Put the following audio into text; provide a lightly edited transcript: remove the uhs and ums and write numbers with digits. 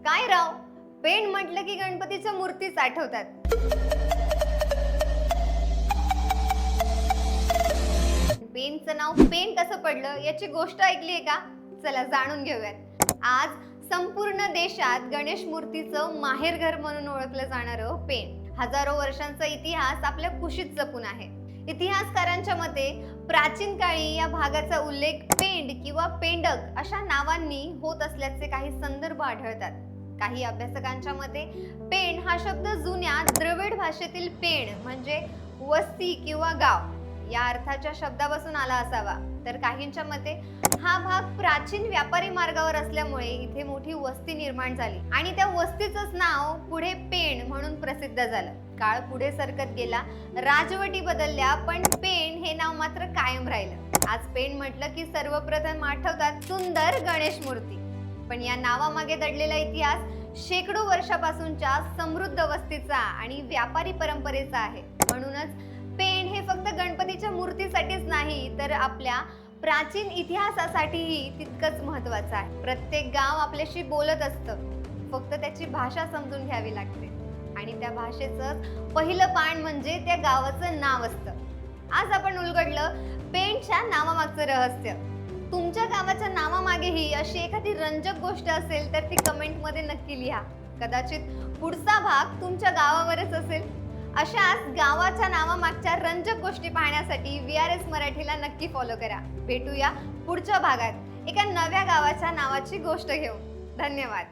काय राव, पेण म्हटलं की गणपतीच्या मूर्तीच आठवतात. पेणचं नाव पेण कसं पडलं याची गोष्ट ऐकलीये का? चला जाणून घेऊयात. आज संपूर्ण देशात गणेश मूर्तीचं माहेरघर म्हणून ओळखलं जाणारं पेण हजारो वर्षांचा इतिहास आपल्या कुशीत जपून आहे. इतिहासकारांच्या मते प्राचीन काळी या भागाचा उल्लेख पेंड किंवा पेंडक अशा नावांनी होत असल्याचे काही संदर्भ आढळतात. काही अभ्यासकांच्या मते पेण हा शब्द जुन्या द्रविड भाषेतील पेण म्हणजे वस्ती किंवा गाव या अर्थाच्या शब्दापासून आला असावा, तर काहींच्या मते हा भाग प्राचीन व्यापारी मार्गावर असल्यामुळे इथे मोठी वस्ती निर्माण झाली आणि त्या वस्तीचंच नाव पुढे पेण म्हणून प्रसिद्ध झालं. काळ पुढे सरकत गेला, राजवटी बदलल्या, पण पेण हे नाव मात्र कायम राहिलं. आज पेण म्हटलं की सर्वप्रथम आठवतात सुंदर गणेश मूर्ती, पण या नावामागे दडलेला इतिहास शेकडो वर्षापासूनच्या समृद्ध वस्तीचा आणि व्यापारी परंपरेचा आहे. म्हणूनच पेण हे फक्त गणपतीच्या मूर्तीसाठीच नाही तर आपल्या प्राचीन इतिहासासाठीही तितकंच महत्त्वाचं आहे. प्रत्येक गाव आपल्याशी बोलत असतं, फक्त त्याची भाषा समजून घ्यावी लागते आणि त्या भाषेचं पहिलं पान म्हणजे त्या गावाचं नाव असतं. आज आपण उलगडलं पेणच्या नावामागचं रहस्य. तुमच्या गावाच्या नावामागेही अशी एखादी रंजक गोष्ट असेल तर ती कमेंटमध्ये नक्की लिहा. कदाचित पुढचा भाग तुमच्या गावावरच असेल. अशाच गावाच्या नावामागच्या रंजक गोष्टी पाहण्यासाठी VRS मराठीला नक्की फॉलो करा. भेटूया पुढच्या भागात एका नव्या गावाच्या नावाची गोष्ट घेऊन. धन्यवाद.